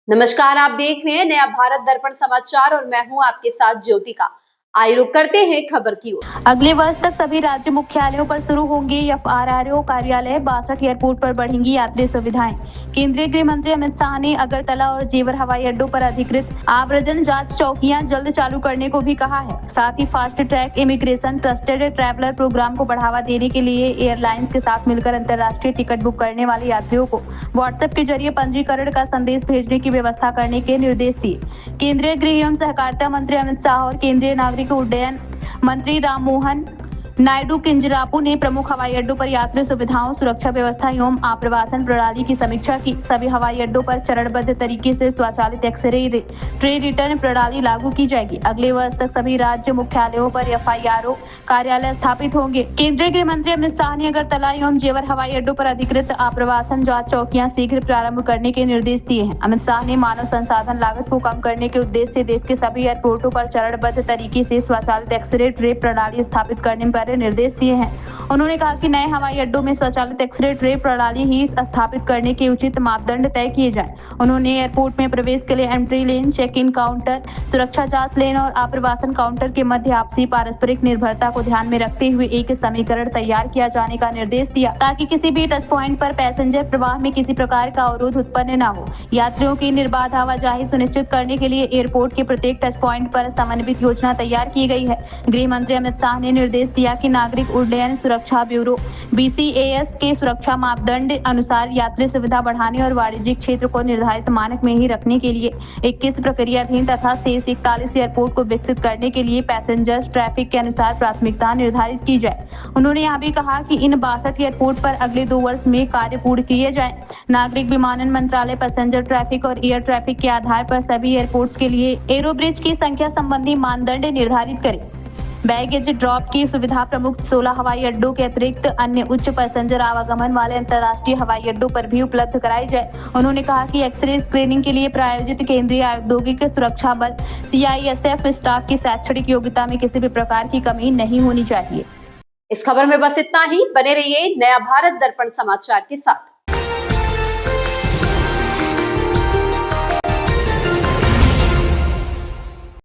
नमस्कार, आप देख रहे हैं नया भारत दर्पण समाचार और मैं हूं आपके साथ ज्योतिका। आइए रुक करते हैं खबर की ओर। अगले वर्ष तक सभी राज्य मुख्यालयों पर शुरू होंगे एफआरआरओ कार्यालय। 62 एयरपोर्ट पर बढ़ेंगी यात्री सुविधाएं। केंद्रीय गृह मंत्री अमित शाह ने अगरतला और जेवर हवाई अड्डों पर अधिकृत आव्रजन जांच चौकियां जल्द चालू करने को भी कहा है। साथ ही fast track immigration trusted traveller programme को बढ़ावा देने के लिए एयरलाइंस के साथ मिलकर अंतर्राष्ट्रीय टिकट बुक करने वाले यात्रियों को व्हाट्सएप के जरिए पंजीकरण का संदेश भेजने की व्यवस्था करने के निर्देश दिए। केंद्रीय गृह एवं सहकारिता मंत्री अमित शाह और केंद्रीय नागरिक उड्डयन मंत्री राममोहन नायडू किंजरापू ने प्रमुख हवाई अड्डों पर यात्री सुविधाओं, सुरक्षा व्यवस्था एवं आप्रवासन प्रणाली की समीक्षा की। सभी हवाई अड्डों पर चरणबद्ध तरीके से स्वचालित एक्सरे ट्रे रिटर्न प्रणाली लागू की जाएगी। अगले वर्ष तक सभी राज्य मुख्यालयों पर एफआरआरओ कार्यालय स्थापित होंगे। केंद्रीय गृह मंत्री अमित शाह ने अगरतला एवं जेवर हवाई अड्डों पर अधिकृत आप्रवासन जांच चौकियां शीघ्र प्रारंभ करने के निर्देश दिए हैं। अमित शाह ने मानव संसाधन लागत को कम करने के उद्देश्य से देश के सभी एयरपोर्टों पर चरणबद्ध तरीके से स्वचालित एक्सरे ट्रे प्रणाली स्थापित करने पर निर्देश दिए हैं। उन्होंने कहा कि नए हवाई अड्डों में स्वचालित एक्सरे ट्रे प्रणाली ही स्थापित करने के उचित मापदंड तय किए जाएं। उन्होंने एयरपोर्ट में प्रवेश के लिए entry lane, check in counter, सुरक्षा जांच लेन और आप्रवासन काउंटर के मध्य आपसी पारस्परिक निर्भरता को ध्यान में रखते हुए एक समीकरण तैयार किया जाने का निर्देश दिया, ताकि किसी भी टच पॉइंट पर पैसेंजर प्रवाह में किसी प्रकार का अवरोध उत्पन्न न हो। यात्रियों की निर्बाध आवाजाही सुनिश्चित करने के लिए एयरपोर्ट के प्रत्येक टच पॉइंट पर समन्वित योजना तैयार की गई है। गृह मंत्री अमित शाह ने निर्देश दिया कि नागरिक उड्डयन सुरक्षा ब्यूरो BCAS के सुरक्षा मापदंड अनुसार यात्री सुविधा बढ़ाने और वाणिज्यिक क्षेत्र को निर्धारित मानक में ही रखने के लिए 21 प्रक्रियाधीन तथा शेष 41 एयरपोर्ट को विकसित करने के लिए पैसेंजर ट्रैफिक के अनुसार प्राथमिकता निर्धारित की जाए। उन्होंने यह भी कहा कि इन 62 एयरपोर्ट पर अगले 2 वर्ष में कार्य पूर्ण किए जाए। नागरिक विमानन मंत्रालय पैसेंजर ट्रैफिक और एयर ट्रैफिक के आधार पर सभी एयरपोर्ट्स के लिए एरोब्रिज की संख्या संबंधी मानदंड निर्धारित करे। बैगेज ड्रॉप की सुविधा प्रमुख 16 हवाई अड्डों के अतिरिक्त अन्य उच्च पैसेंजर आवागमन वाले अंतर्राष्ट्रीय हवाई अड्डों पर भी उपलब्ध कराई जाए। उन्होंने कहा कि एक्सरे स्क्रीनिंग के लिए प्रायोजित केंद्रीय औद्योगिक सुरक्षा बल CISF स्टाफ की शैक्षणिक योग्यता में किसी भी प्रकार की कमी नहीं होनी चाहिए। इस खबर में बस इतना ही। बने रहिए नया भारत दर्पण समाचार के साथ।